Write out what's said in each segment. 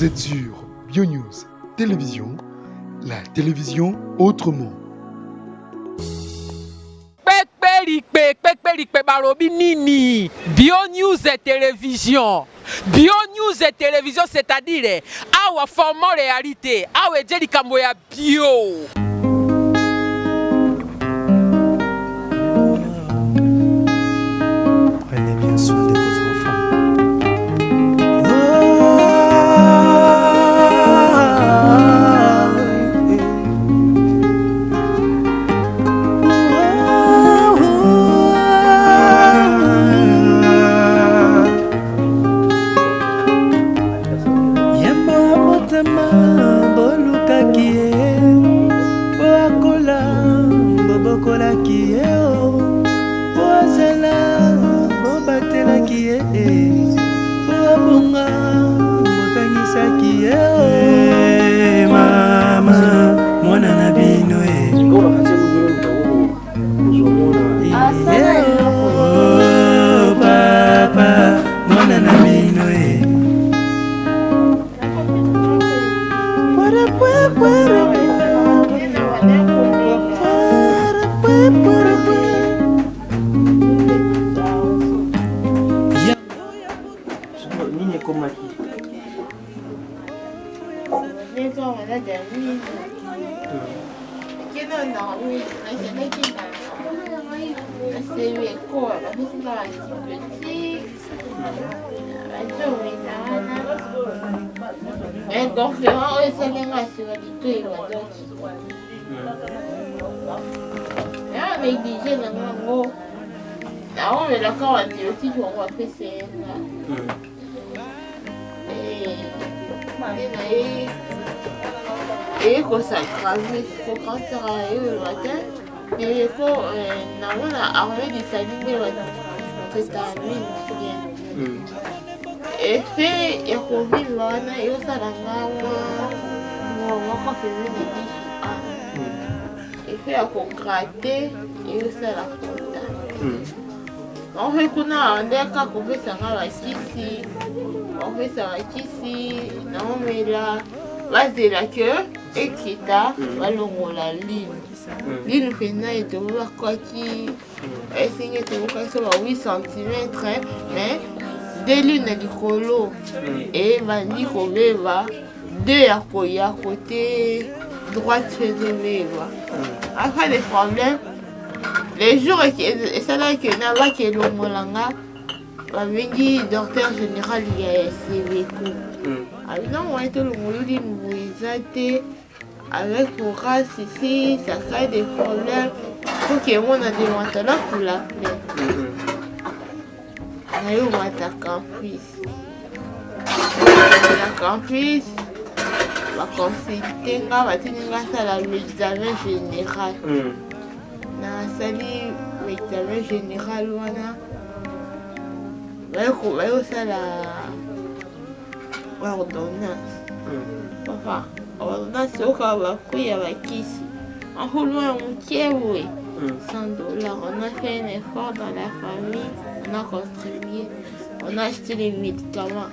Vous êtes sur BioNews Télévision, la télévision autrement. Barobi Nini, BioNews et télévision. BioNews et télévision, c'est-à-dire, awa format réalité, awa djeli kamboya bio. Prenez bien soin de vos enfants. Et il faut s'aggraver, il faut grandir le matin. Et il faut armer des salines c'est à lui. Et puis, il faut vivre, il faut s'aggraver, et puis, il faut gratter, et il faut s'aggraver. On fait qu'on a un déca qu'on fait ça ici, on fait ça ici, non mais là, vas-y la queue, et qui t'a, allons la ligne. Ligne finale est au quoi qui est signé sur 8 cm, mais deux lignes du colo, et va dire qu'on va deux à côté droite chez eux. Après les problèmes. Les jours et ça là que n'a pas que le molanga va venir docteur général il y a CVQ. Alors non on est le moludi nous avec pour race ici ça crée des problèmes faut que on a des maintenant pour l'appeler. On a eu un campus. La campus va consulter va tenir ça l'examen général. Sali l'examen général wana ça la ordonnance papa ordonnance oka bakuya bakisi en loin oui $100 on a fait un effort dans la famille on a contribué on a acheté les médicaments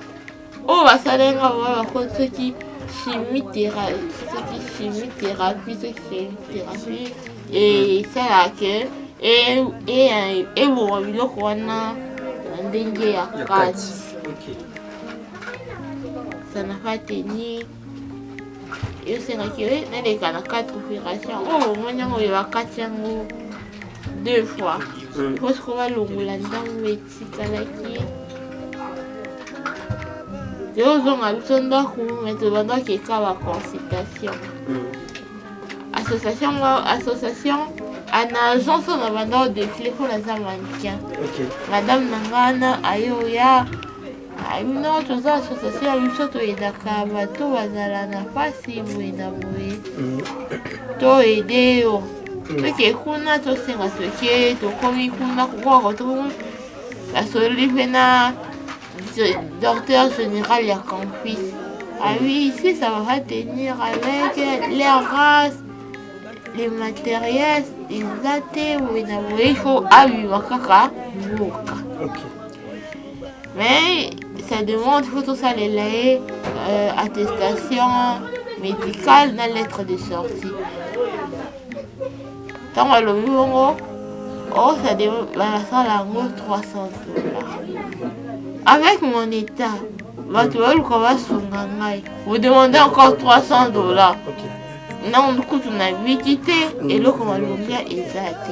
va salenga voilà ceux qui chimiothérapie et ça là que et mon biloko wana ndenge ya kati ça n'a pas tenu et c'est là que n'allez na 4 opérations mon va 4 yango 2 fois parce qu'on va longola ndango etikalaki ozonga biso ndako me tobandaki eka baconsultation association ana agence na banda défilé pour les mannequins. Madame Nangana ayoya ayino toza association ya biso toyedaka bato bazala na pasi boye na boye toyede yo toke kuna tosenga soki tokomi kuna kokoka tokomi basoli mpe na docteur général ya campus. Ah oui, ici ça va tenir avec les races, les matériels, les athées, il faut avoir kaka. Mais ça demande, il faut tout ça les layer, attestation médicale na lettre de sortie. Tant à l'eau, oh, ça va lango 300 $. Avec mon état, vous demandez encore 300 $. Non, du coup, on a visité et l'eau qu'on va l'ouvrir exact.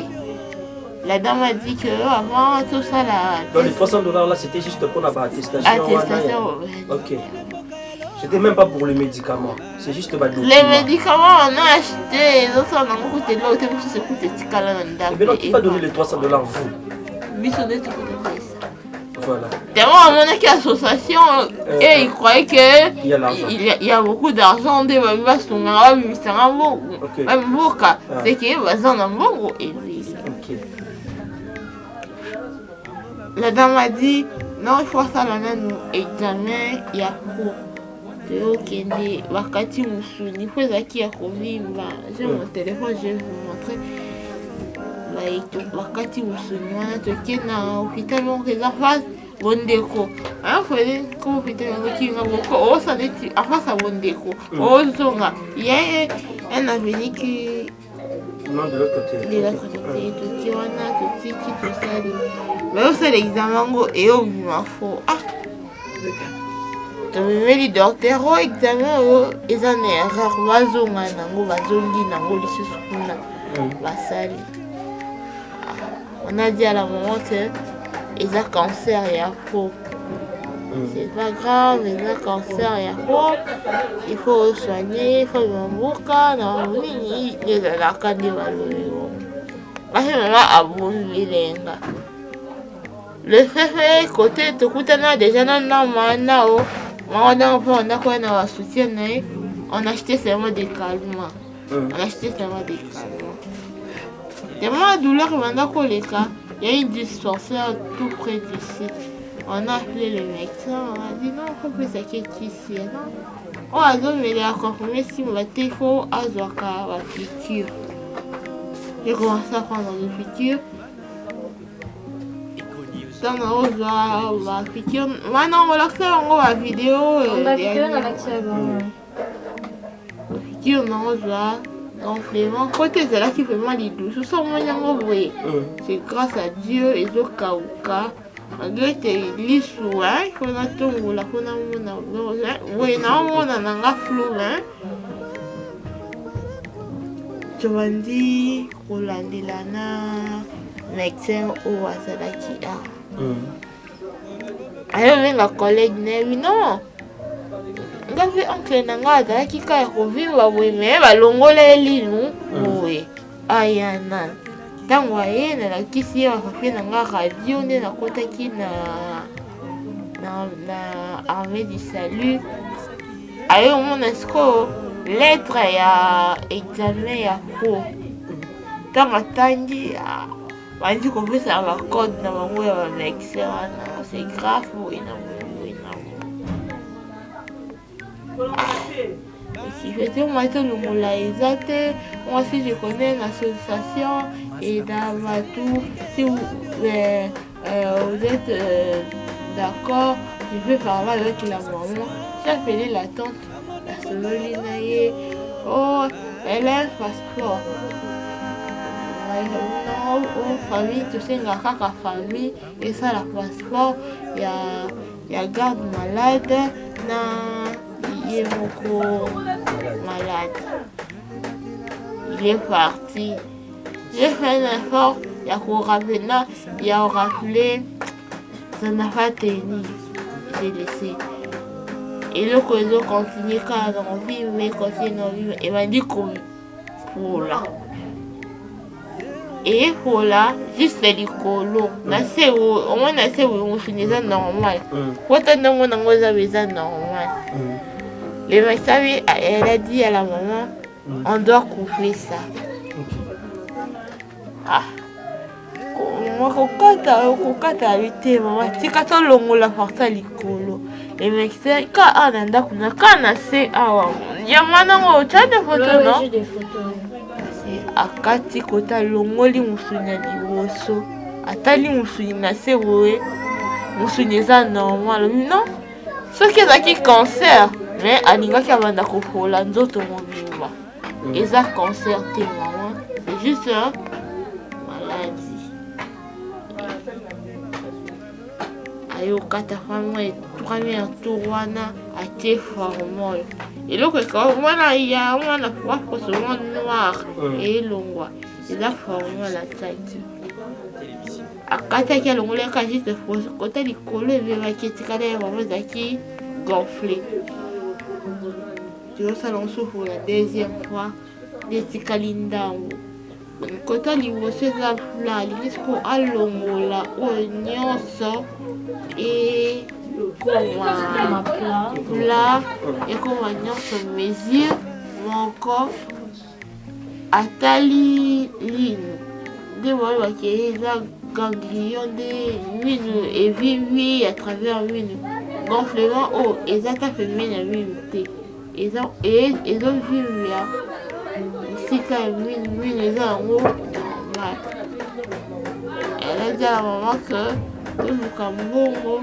La dame a dit que avant tout ça là. Donc les 300 $ là, c'était juste pour la attestation. Attestation. Ok. C'était même pas pour les médicaments. C'est juste les médicaments, on a acheté. Les autres, on a coûté l'autre, c'est coûté Tikala. Et bien, qui va donner les 300 $, vous? Voilà. Tellement, on a une association et ils croyaient qu'il y a beaucoup d'argent. Des babas sont là, mais c'est un bon. Même Boka, c'est qu'il y a un bon. La dame a dit non, il faut ça là nous examen il y a pour ok ni wakati musuni il faut ça qui a kovimba j'ai mon téléphone je vais vous montrer wakati musuni wana toke na hôpital moko eza face bondeko fallait ko hôpital yango kinga boko osaleti afasa bondeko ozonga ye un avenir qui non de l'autre côté. De l'autre côté, tout on a tout ça. Mais aussi l'examen et au faux. Ah. Tu me dis docteur au examen ils en erreur bazonga nango bazongi nango lisukuna basali. On a dit à la maman que ils ont cancer et à faux. C'est pas grave, ils ont cancer et à faux. Il faut soigner, il faut m'embouca, non, oui, les alaka de valeur. Maman a bougé lenga. Le fait côté tout coûtana déjà non manao. On a quoi dans soutien on a acheté seulement des calmants. On a acheté seulement des calmants. Tellement douleur maintenant qu'on les cas, il y a une dispensaire tout près d'ici. On a appelé le médecin, on a dit non, il faut que ça quitte ici. On a dit mais il a confirmé si on va il faut avoir la piqûre. J'ai commencé à prendre des piqûres. Dans la piqûre. Maintenant, on a fait la vidéo. On a vidéo dans l'accès. Piqûre, on a gonflement. Côté c'est là qui fait mal les douces. C'est grâce à Dieu et au Kauka. Malgré que l'issue, il faut la tomber, la faut oui, non, on a un flou, hein. Tu m'as dit, Rolandilana, médecin au Wasadaki. Alors, ma collègue n'est non. Ngapi oncle nanga azalaki kaka ya kovimba boye me balongola ye lino boye ayana ntango aye nalakisi ye bapapier nanga radio nde nakotaki na armée du salut aye omona sikoyo lettre ya examen ya po ntango atangi bandi kopesa bacode na bango ya bamédecin wana c'est grave boye na si je moi le moulaïsate, moi si je connais l'association et d'Avatou, si vous êtes d'accord, je vais parler avec la maman. J'ai appelé la tante, la Sololinaye. Oh, elle a un passeport. Non, famille, tu sais, la famille, et ça, la passeport, il y a garde malade, il est beaucoup malade. Il est parti. J'ai fait un effort, il y a rappelé, ça n'a pas tenu. J'ai laissé. Et le réseau continue quand on vit, mais continue à vivre. Il m'a dit qu'on pour là. Et pour là, juste les colos. Au moins, on finit ça normal. Quand on a ça normal. Le médecin, elle a dit à la maman, on doit couper ça. Ah. Moi, quand tu as été, maman, tu as fait la force à l'écolo. Le médecin, quand on a fait, il y a maintenant des photos, non? J'ai des photos. Akati kota longoli musuni ya liboso atali musuni na se boye musuni eza normal non soki ezalaki cancer mais alingaki abanda kopola nzoto mobimba eza cancer te mama c'est juste maladie ayokata femme premier tour wana atie formol eloko wana ya wana poisson noir elongwa eza formol ataki akataki alongolaka juste kota likolo ebebaki etikala ya mama ezalaki gonflé tozosala mosusu la deuxième fois etikali ndango kota liboso eza pla alingi siko alongola oyo nyonso ekoma pla ekoma nyonso mesure moko atali lino nde bayebaki eza ganglion nde minu evivi à travers minu gonflement oyo eza ta pembeni ya minu te ezovivia esika ya minu eza yango normal elazala mama ke toluka mbongo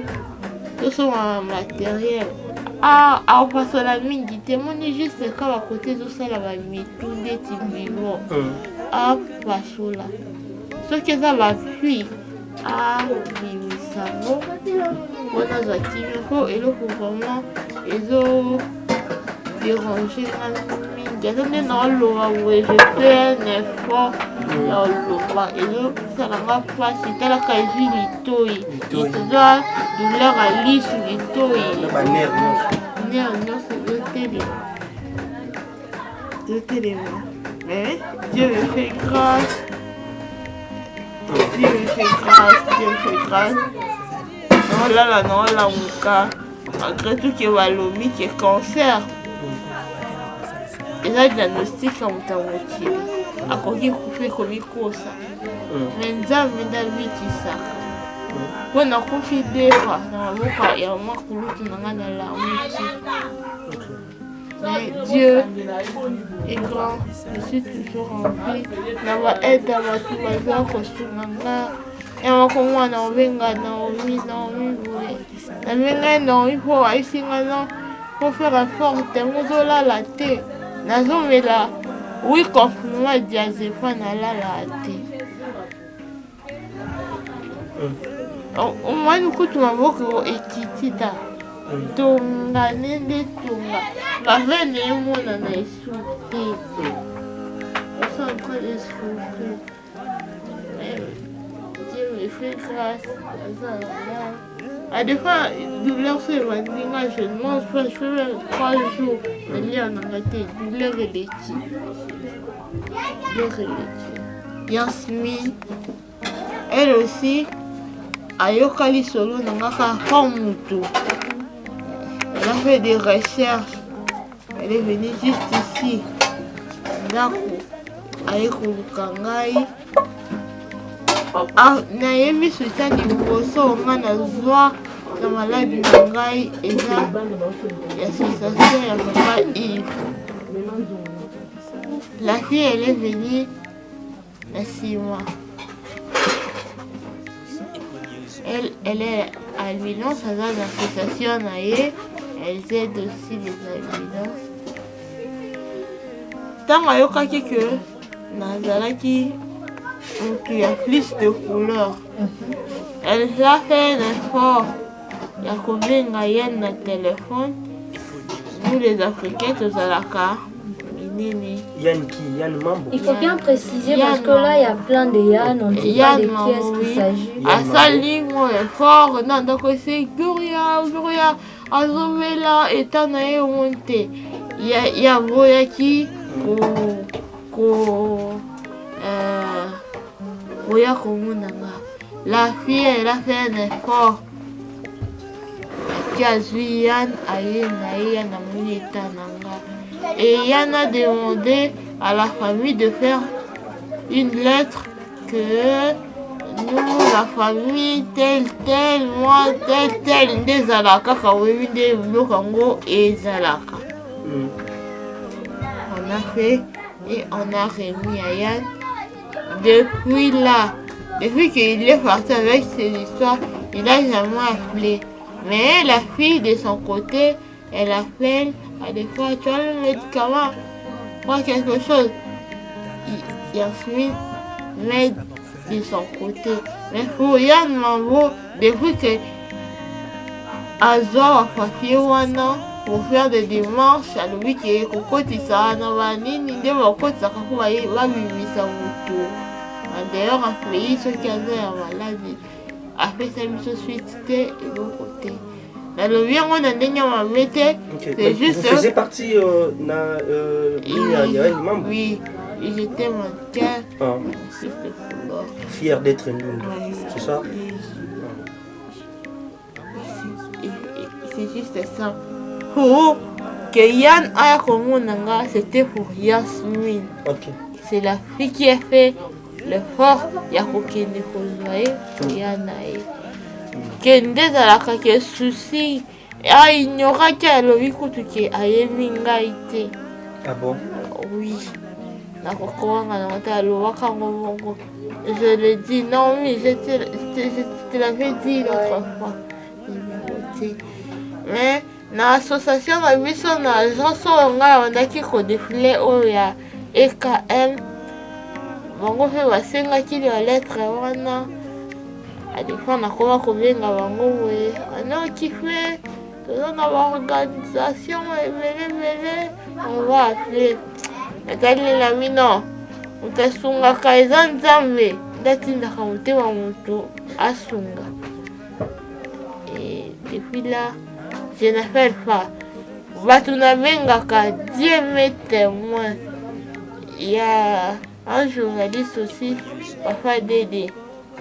tosomama matériel akopasola mingi te moni juste ka bakote ezosala bamitu ndeti bilo apasola soki eza bapui abimisango mpona azwa kimio mpo eloko vraiment ezo déranger nga mingi eza nde naoloba boye je fais un effort ya oloba ezosalanga mpasi etalaka ezwi litoi eza douleur ya lisu litoi ner nyonso ezotelema mais Dieu me fait grâce Dieu me fait grâce naolala naolamuka malgré tout ke balobi ke cancer eza diagnostic ya moto ya mokili akoki kufa ekomikosa me nzambe nde abitisaka mpo nakufi defa na maboko ya mwa kulutu na ngai nalamuki mais Dieu est grand, je suis toujours en vie. Nava aide à ma tout baza kosunganga. Ya makomwa na obenga Naomi boye. Na benga Naomi po aisinga na pour faire effort temozola la te. Nazomela oui compliment diazepam na la te. Omwani kutu maboko ekitita. Tonga nende tonga bavene emona na esuki esa en train de souffrir Dieu me fait grâce à des fois douleur so ebandinga je ne mange pas je fais 3 jours nalia nanga te douleur eleki Yasmine elle aussi ayokali solo nanga kaka mutu. Elle a fait des recherches. Elle est venue juste ici. Ndako. Avec Lukangai. Nayebi soutien liboso nga nazwa na maladi na ngai eza l'association ya papa Yves. La fille elle est venue na 6 mois. Elle est albinose, elle a l'association naie. Elles aident aussi les albinos. Tant ayokaki que nazalaki il y a plus de couleurs. Elle a fait un effort. Il y a combien de yens dans le téléphone. Nous les Africains, tous à la carte. Yann Mambo. Il faut bien préciser parce que là il y a plein de Yann, on ne sait pas de qui est-ce qu'il s'agit. À sa ligne, effort, non, donc c'est Gloria, Azomela, et Tanae monté. Il y a Boyaki, la fille, elle a fait un effort. Qui a vu Yann, et Yann a demandé à la famille de faire une lettre que nous, la famille, tel, moi, tel, des alaka, des blocango et zalaka. On a fait et on a remis à Yann. Depuis là, depuis qu'il est parti avec ses histoires, il n'a jamais appelé. Mais la fille de son côté, elle appelle, à des fois, tu as le médicament, prends quelque chose. Yasmine m'aide de son côté. Mais pour Yann Mambo, depuis que Azor a papier pour faire des démarches, à lui qui est kokotisa na banini nde bakotisaka mpo babimisa moto. D'ailleurs, un pays soki aza ya maladi apesa biso suite te eloko te. nalobi yango na ndenge ya mabe te. C'est juste... Vous faisiez partie Oui, j'étais mannequin. Fier d'être une c'est ça? C'est juste ça. Pour que Yann aya komonanga, c'était pour Yasmine. C'est la fille qui a fait l'effort ya kokende kozwa ye pour Yann aye. Kende ezalaka ke souci aignoraki alobi kutu ke ayebi ngai te. Ah bon? Oui. Nakokowanga nango te alobaka ngo bongo. Je le dis, non, mais je te l'avais dit l'autre fois. Mais na association na biso na agence oyo ngai abandaki kodefile oyo ya EKM, bango mpe basengaki la lettre wana adefa nakoma kobenga bango boye anokife toza na baorganisation ebele on va appeler natalela mino moto asungaka eza nzambe ndatindaka motema moto asunga. Et depuis là, je n'appelle pas. Batunabengaka, Dieu m'est témoin. Il y a un journaliste aussi, Papa Dédé.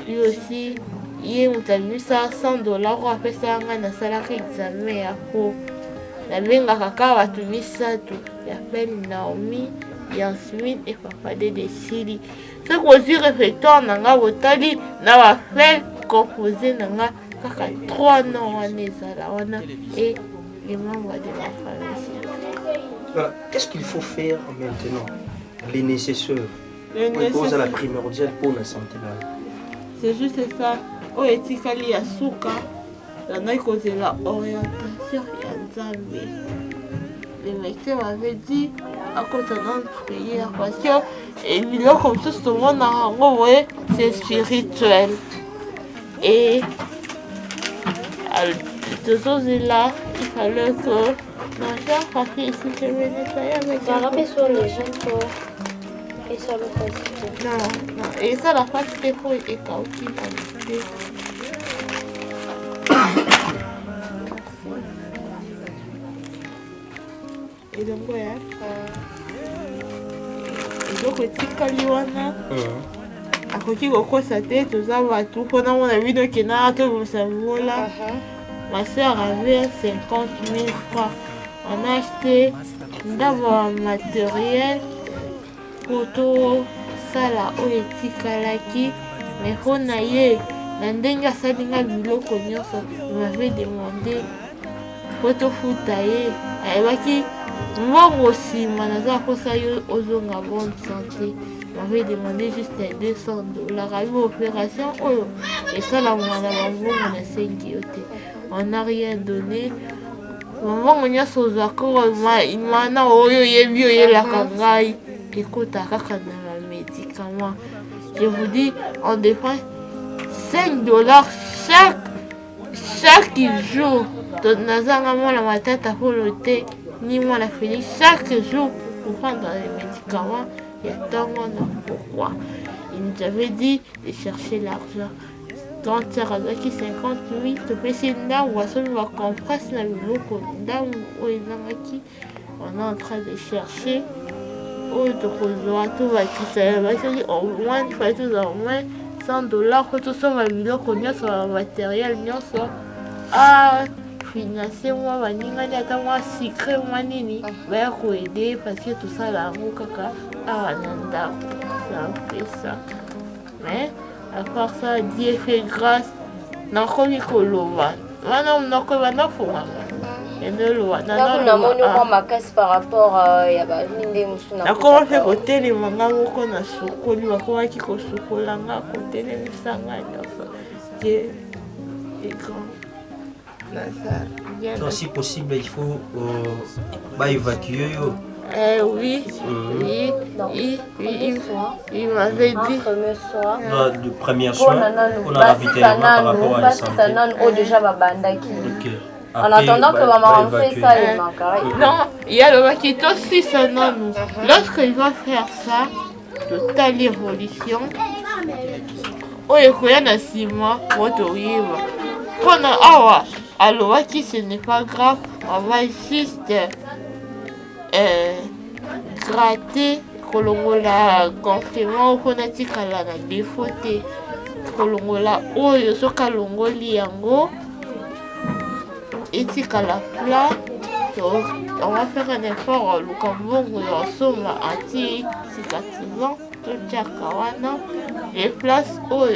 Lui aussi, il m'a mis ça $100 pour faire ça un salaire examen à faux. La benga kaka batumi sato. Il appelle Naomi, Yasmine et Papa Dédé Sili. Ce qu'on dit réflectoire nanga botali na va faire composer nanga. 3 noms et les membres de la famille. Qu'est-ce qu'il faut faire maintenant? Les nécessaires. Pour la primordiale pour la santé. C'est juste ça. Oh, et Tikali Yasuka, on a causé la orientation et Nzambe. Le médecin m'avait dit à cause de notre prière parce que et comme tout le monde a envoyé, c'est spirituel. Et de choses là, il fallait que ma chère famille ici, je vais nettoyer avec ça. Rappelle sur les gens et sur le facile. Non, et ça, la face, c'est pour les caoutchoucs. Et donc, ouais. Et donc, Tikali wana. Akoki kokosa te toza batu mpona mona bino kena tobimisa mola. Ma soeur avait 50 000 francs. On a acheté d'abord un matériel pour tout ça là oyo etikalaki mais mpo na ye na ndenge asalinga biloko nyonso m'avait demandé mpo tofuta ye ayebaki mbongo nsima naza kosa yo ozonga bonne santé. M'avait demandé juste $200. Avec l'opération, et ça, la on n'a rien donné. Maman, on a sauvé encore il m'a dit la kangai. Écoute, à médicament. Je vous dis, on dépense $5 chaque jour. Dans la matin, pour le thé, ni moi la fini chaque jour pour prendre les médicaments. Il y a tant de pourquoi. Il nous avait dit de chercher l'argent. Quand tu as 58, tu peux essayer de compresse la beaucoup on est en train de chercher. Au moins, il faut tout au moins $100 pour tout ça, sur le matériel, ah, financer moi, vaningani ata moi secret moi nini, va aider parce que tout ça là, kaka. Ah, nanda, ça fait ça. Mais, à part ça, Dieu fait grâce. N'a pas mis Kolova. Maintenant, n'a pas mis Kolova. Et de l'eau. N'a ma casse par rapport à Yabaminde Moussuna. N'a comment faire côté les mangas qu'on a soukoli, va comment qui ko soukolanga côté les sanganya. Dieu est grand. Lazare. Donc, si possible, il faut évacuer. Oui, il m'avait dit. Le premier soin, on a habité par rapport à la santé. En attendant que maman fait ça, il manque. Non, il y a le Makito aussi, ça non. Lorsqu'il va faire ça, totale évolution. Oh, il y a 6 mois, alors, ce n'est pas grave, on va juste gratter, kolongola complément, on a dit qu'elle a des photos, kolongola, oh, il y a kalongoli yango, et si qu'elle a plat, on va faire un effort, le cambon, ensemble, anti-cicatrisant, tout tchakawana, les places, oh,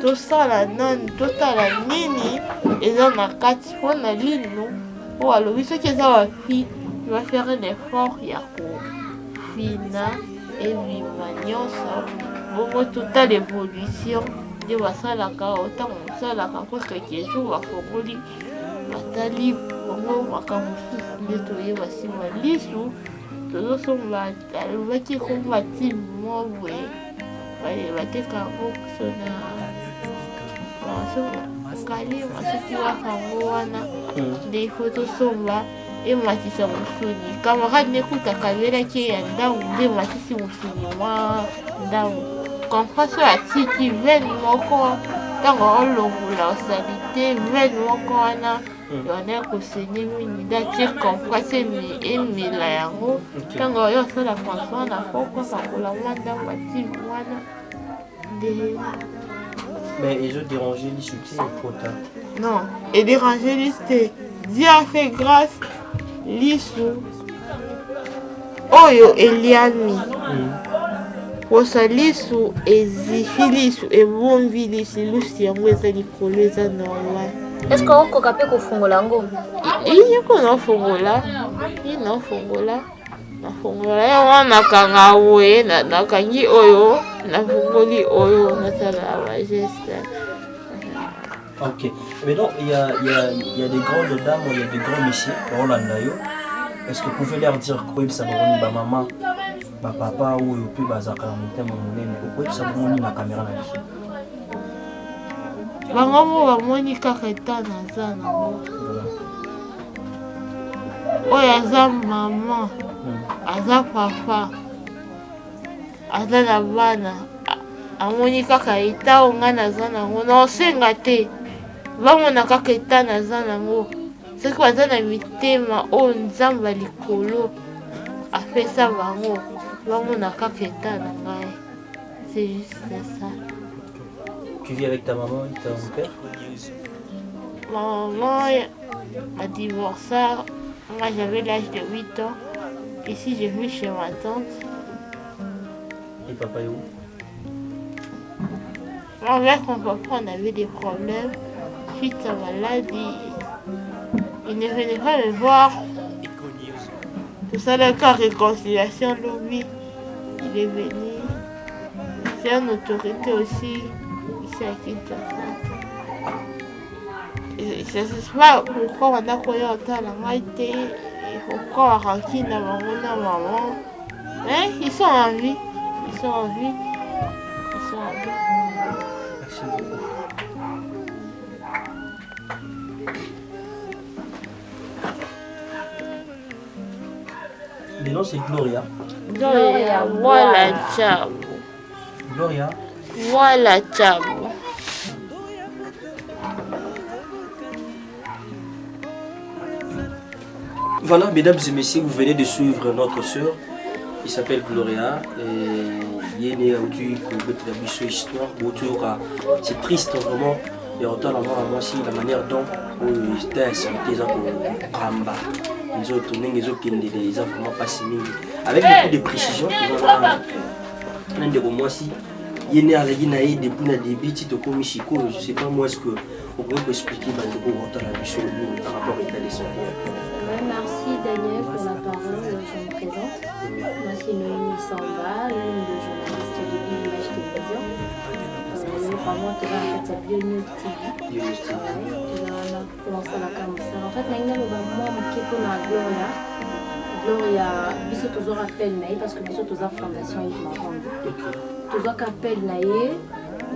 tout ça la non, tout la nini, et là on a 4 fois la ligne, oh alors oui ce qui est ça il va faire un effort, il y a fina et vimanion ça, bon toute l'évolution, il va ça la car autant ça la car parce que qui joue à Fogoli, batali, bon makamusu, nettoyer voici ma liste, tout ça on va qui combattre moi ouais, va te carreau sonner. Kali masikiwa kangoana des photos somba et matisa musuni camarade n'écoute kamera qui est ndao de matisi musuni wa ndao confesse à tiki ven moko tango olongula osalité ven moko wana yona kosenye mini dati compresse mi emila yango tango yo sala console na foko sakula mwanda mati wana de. Mais ils ont dérangé les soutiens et trop tard. Non, et dérangé l'issue. Dieu a fait grâce l'issue. Oyo Eliami. Posa l'issue et zifilisu et bon vilisi lusi yango eza likolo eza normal. Est-ce qu'on peut caper ko fungola ngo? Il ko na fungola. Il na fungola. Na fungola ya wana kanga we na kangi oyo. La fongoli oyo natala la geste. Ok. Mais donc il y a des grandes dames, il y a des grands messieurs au Landayo. Est-ce que vous pouvez leur dire quoi ça va ba maman, ba papa ou puis ba zaka monter mon nez mais quoi ça va na caméra na biso. Bango ba moni kaketa na zana. Oya za maman. Aza papa. Aza na bana amoni kaka eta onga naza nango na osenga te bamona kaka eta naza nango soki baza na mitema oyo nzambe likolo apesa bango bamona kaka eta na ngai. C'est juste ça. Tu vis avec ta maman et ton père? Ma maman a divorcé, moi j'avais l'âge de 8 ans. Ici j'ai vu chez ma tante. Et papa est où? Avec mon papa, on avait des problèmes suite à maladie. Il ne venait pas me voir. Tout ça, le cas réconciliation, lui, il est venu. C'est une autorité aussi, ici à Kinshasa. Je ne sais pas pourquoi on a connu autant la maïté, pourquoi on a ranqué dans maman. Mais ils sont en vie. Ils sont en vie. Ils sont en vie. Merci beaucoup. Le nom c'est Gloria. Gloria, voilà Tchabo. Gloria. Voilà Tchabo. Voilà, mesdames et messieurs, vous venez de suivre notre sœur. Il s'appelle Gloria. Il est né à la histoire. C'est triste vraiment. Et autant la moi aussi la manière dont il était santé pour Ramba. Ils ont tourné, ils ont kindé, ils ont vraiment passé avec beaucoup de précision. L'un de moi aussi, il est né à la Guinée depuis le début. Je ne sais pas moi est-ce que vous pouvez expliquer par rapport à l'état de santé. Merci Daniel pour la parole, je me présente. Moi c'est Noémie Samba, l'une des journalistes de l'image télévision. Nous moi tu vas en fait Bio News TV. Commencer à la caméra. En fait, nous avons qui pour la Gloria, biso toujours appel naïe parce que biso toujours fondation Yves Marondo. Toujours appel naïe.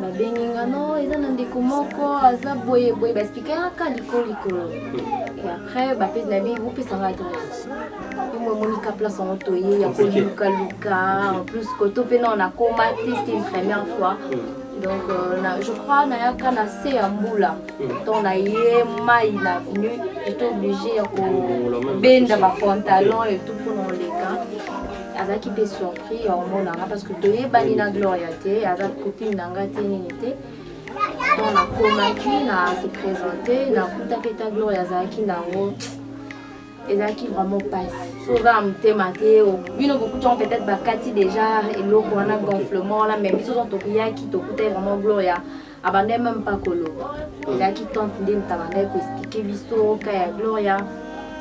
Babenginga non, ils ont des komoko, aza boye boye, bah expliquer à calicolo. Et après, bah pèse nabi, vous pèse en adresse. Moi Monica place en toyer, y a Luca, en plus koto pena on a combattu, c'était une première fois. Donc je crois naya kana se ambula. Donc na yé mai na venu, j'étais obligé à benda ma pantalon et tout pour nos les gars. Azaki be surpris au monde parce que toye bani na Gloria te, azaki copine nanga te nité. On a convaincu na se présenter, na kuta peta Gloria azaki nango. Ezaki vraiment passe. Souvent thématé bino beaucoup de gens peut-être bakati déjà et l'eau qu'on a gonflement là même ils sont tokia qui tokuta vraiment Gloria abandé même pas colo. Ezaki tente ndem tabanda ko expliquer biso ka Gloria.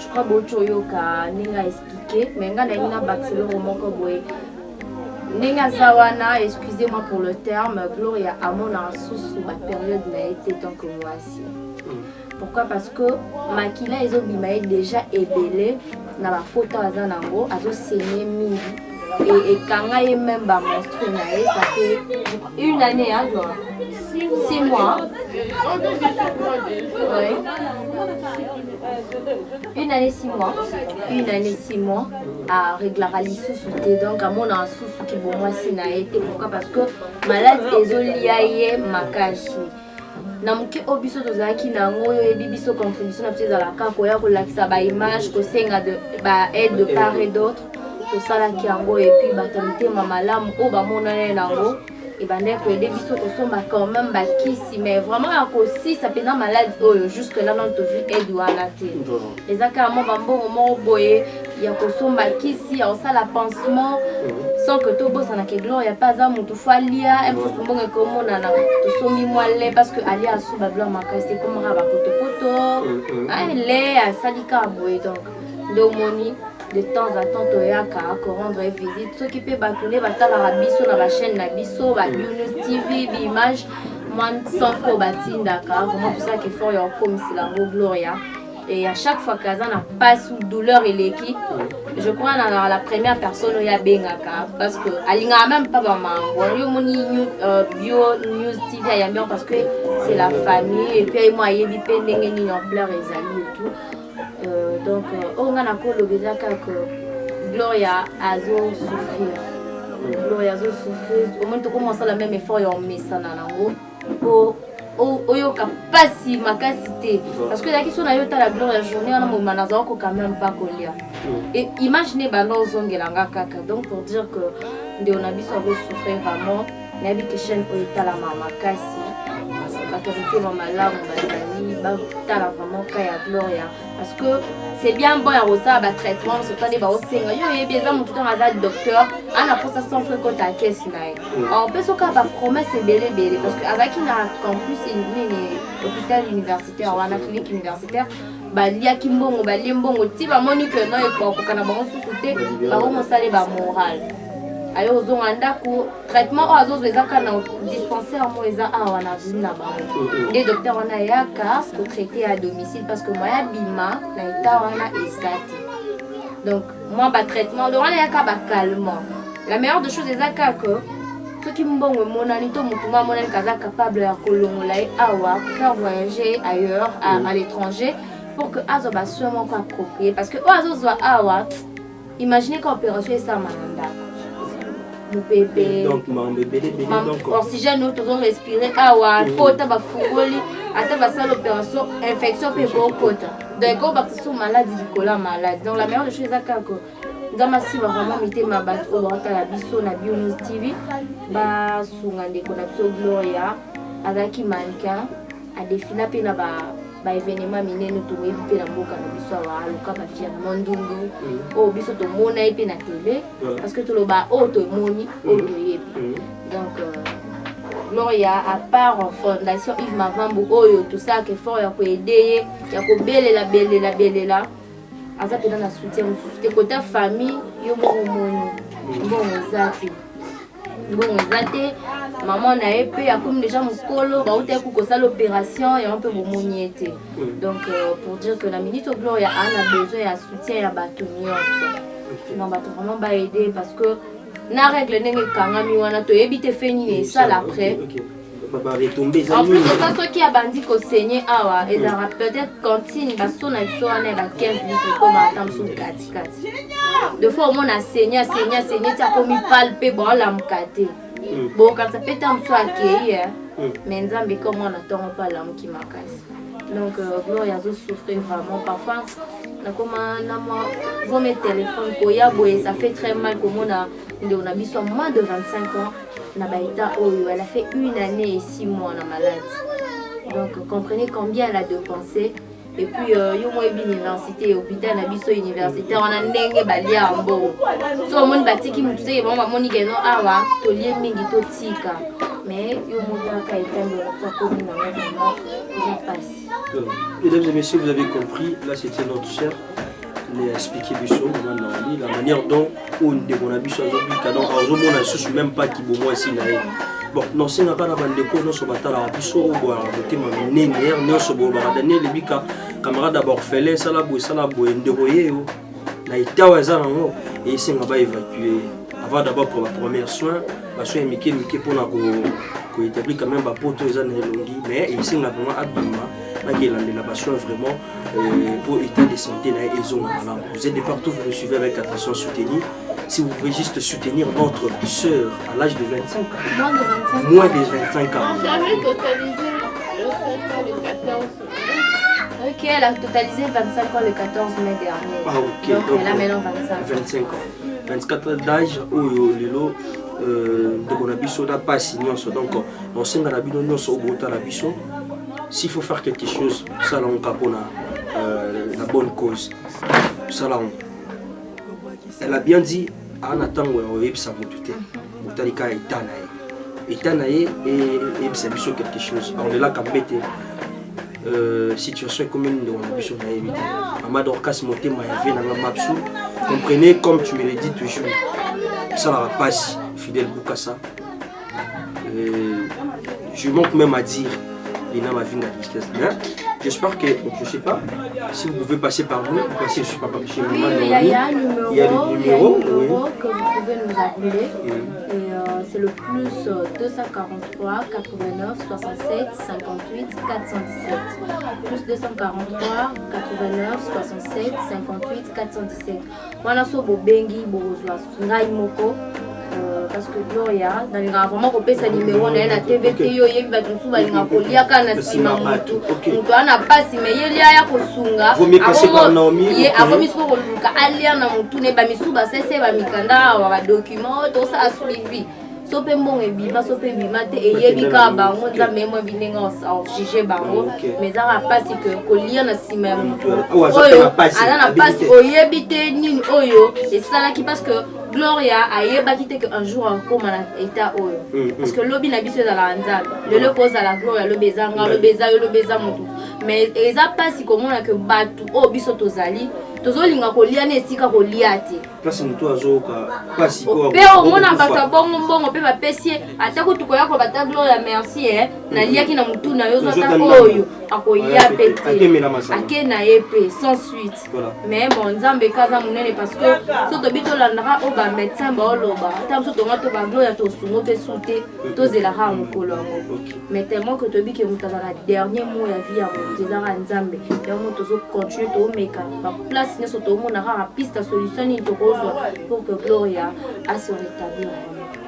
Je crois que yoka ninga expliqué mais nga na Barcelone moko boy ninga zawana, excusez-moi pour le terme, Gloria a mon sous ma période n'a été tant que moi aussi. Pourquoi? Parce que makila ezo bimae déjà ébélé na ba pota azanango azo saigner mingi et kanga ye même ba monstre nae ça fait une année hein, 6 mois. Ouais. Une année 6 mois à régler sous donc à mon sous qui bon moi c'est na été pourquoi? Parce que malade ezoliaye makashi namuki obiso tozaki nango yo ebibiso contribution na petite la ka koya ko lakisa ba image ko senga de ba aide de part et d'autre to sala ki yango et puis batamite mamalamu o ba monane nango et bande ko aider biso ko somba quand même ba kisi mais vraiment ya ko si ça pendant malade oyo jusque là non to vu aide wana te les akamo bambo mo boye ya ko somba kisi ya sala pansement sans que tout bosse en a que Gloria pas à mon tout falia un peu bon comme on a tout somi moelle parce que aller à sous babla ma c'est comme raba poto allez à salika boye donc domoni de temps à temps toyaka ko rendre visite ceux qui peut bakuler batala rabiso na la chaîne na biso ba Bio News TV image moi sans trop batinda car vraiment pour ça qu'il faut y a comme c'est la Gloria. Et à chaque fois que Kazan pas sous douleur et l'équipe, je crois dans la première personne où il y a Bengaka parce que Alinga même pas maman. Bio News TV a bien parce que c'est la famille et puis moi il y a des pending en pleurs les amis et tout. Donc on a encore le bezaka que Gloria a souffrir. Gloria a souffrir. Au moins tu commences la même effort et on met ça dans l'ango. Oyoka pasi makasité parce que la question na yota la Gloria journée on a moment nazo ko quand même pas coller et imaginez bando zongelanga kaka donc pour dire que nde on a biso avo souffrir vraiment na bi question oyota la mama kasi batorité mamala bazali ba tala vraiment ka ya Gloria parce que c'est bien bon ya rosa ba traitement ce pas des ba osenga yo ye bien mon tout temps à docteur ana pour ça sans faire côté à caisse nae on peut so ka ba promesse belé parce que avec na campus une hôpital universitaire ou une clinique universitaire ba lia kimbongo ba limbongo ti ba moni que non e ko kana ba souté ba mo sale ba moral ayo zonganda ku traitement o azo ezaka na dispensaire mo eza awa na vini na ba les docteurs on a yaka pour traiter à domicile parce que moi ya bima na état wana esati donc moi ba traitement donc on a yaka ba calmant la meilleure des choses ezaka que ceux qui mbongo monani to mutuma monani kaza capable ya kolongola awa pour faire voyager ailleurs à l'étranger pour que azo ba sûrement ko approprié parce que o azo zo awa imaginez qu'opération est ça mananda mon bébé donc oxygène nous devons respirer awa pota ba fungoli ata ba sala opération infection pe ko kota donc on va se maladie Nicolas malade donc la meilleure des choses est que Ndama si vraiment mité ma bat au bata la biso na Bio News TV ba sunga ndeko na biso Gloria azaki mannequin a défilé pe na ba événement minene to webi pe na mboka na biso wa aluka ba fia mondundu o biso to mona pe na télé parce que to lo ba o to moni o to yebi donc Gloria à part en fondation Yves Mavambu oyo tout ça que fort ya ko aider ya ko belela aza pena na soutien côté famille yo moni bon zati bon ezate maman na épée a comme déjà mokolo ba uta ko ça l'opération et un peu bomoni été donc pour dire que la minute Gloria a besoin ya soutien ya bato nyonso non bato vraiment ba aider parce que na règle ndenge kangami wana to ebite feni ça l'après va retomber en plus de ça ceux qui a bandi ko saigner awa et ça peut-être cantine ba sona biso wana ba 15 litres comme attendre sous kati deux fois au moins a saigner tia comme palper bon la mkate bon quand ça peut être soit accueilli mais nzambe comme on attend pas l'homme qui makasi donc Gloria zo souffrir vraiment parfois na comment na moi vos mes téléphones koya boye ça fait très mal comme on a biso moins de 25 ans na baita oyo elle a fait 1 année et 6 mois na maladie donc comprenez combien elle a dépensé et puis yo moi bi université hôpital na biso université on a ndenge balia mbo so mon batiki mutse ba moni geno awa to lie mingi to tika mais yo mon ka etando la ko ni na passe. Mesdames et messieurs, vous avez compris, là c'était notre chère les expliquer la manière dont on dégonabisse on même pas qui bon moi ici bon non c'est na kana bande ko no so batala biso o boa motema minene no so bo ba Daniel bika camarade d'abord fele sala bo nderoye o na itawa za nango et c'est nga ba évacuer avant d'abord pour la première soin ba soin miki pour na ko établir quand même ba poto za na longi mais ici nga vraiment abima na la passion vraiment pour état de santé na ezon na vous êtes de partout vous nous suivez avec attention soutenue si vous pouvez juste soutenir votre sœur à l'âge de 25 ans moins de 25 ans j'avais totalisé le 14 mai. Ok, elle a totalisé 25 ans le 14 mai dernier. Ah ok, donc elle a maintenant 25 ans 24 ans d'âge ou lelo donc on a biso da pas signon donc on senga na bino nyonso obota la biso s'il faut faire quelque chose ça là on capona la bonne cause ça là elle a bien dit en attendant on va ça motuté motalika etanae et ça biso quelque chose on est là quand mettre situation commune de on a biso na éviter Amadou Dorcas motema ya na mapsu comprenez comme tu me le dis toujours ça la passe fidèle Bukasa je manque même à dire Lina ma vie de tristesse. J'espère que, je ne sais pas, si vous pouvez passer par nous, passer, je ne sais pas, chez oui, il y a un numéro que vous pouvez nous appeler. Et c'est le plus 243 89 67 58 417. Plus 243 89 67 58 417. Voilà ce beau bengi, beau ngai moko. Parce que Gloria, dans les vraiment coupé sa numéro, on a la TVT, yo yebi ba tunsu ba linga kolia kana sima mutu. Mutu ana pasi me yelia ya kosunga. Vous me passez par Naomi. Ye akomi so koluka alia na mutu ne ba misuba sese ba mikanda wa document to sa suivi. Sope mbongo ebiba sope bimate eyebika bango nzambe mo binenga o juger bango mais ça pasi que kolia na sima mutu. Oyo ana na pasi oyebite nini oyo et ça là qui parce que Gloria a yebaki te un jour encore na état oyo parce que lobi na biso za la nzambe le pose à la Gloria le bezanga le beza mutu mais eza pasi komona que batu o biso tozali tozolinga kolia na esika kolia te place mutu azoka pasi ko pe o mona bata bongo pe ba pesie atako tukoya ko bata Gloria merci na liaki na mutu na yo zota oyo akoya pete ake na yepe sans suite mais bon nzambe kaza munene parce que soto bito landra o ba médecin ba oloba tam soto ngato ba Gloria to sungo pe souté to zela ha mukolo mais tellement que to bike muta na dernier mot ya vie ya mutezara nzambe ya moto zo continuer to meka ba place ne soto mona ra piste solution ni to pour que Gloria a se rétablir.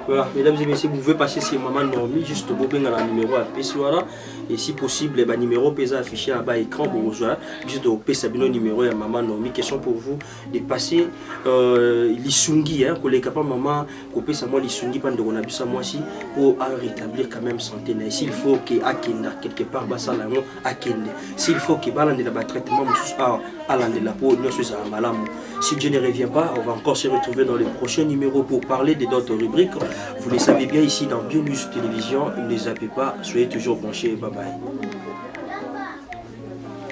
Voilà, mesdames et messieurs, vous pouvez passer sur Maman Naomi, juste pour bien le numéro à Pessoara. Et si possible, le numéro peut affiché en bas écran pour vous jouer. Juste pour passer le numéro à Maman Naomi. Question pour vous de passer l'Isungi, qu'on est capable maman, qu'on peut savoir l'Isungi pendant qu'on a vu ça moi aussi pour rétablir quand même santé. S'il faut qu'il Akenda quelque part, ça là Akenda. S'il faut qu'il balance de la traitement, à de la peau, nous sommes à malam. Si Dieu ne revient pas, on va encore se retrouver dans les prochains numéros pour parler de d'autres rubriques. Vous les savez bien ici dans Bio News Télévision. Ne les zappez pas, soyez toujours branchés. Bye bye.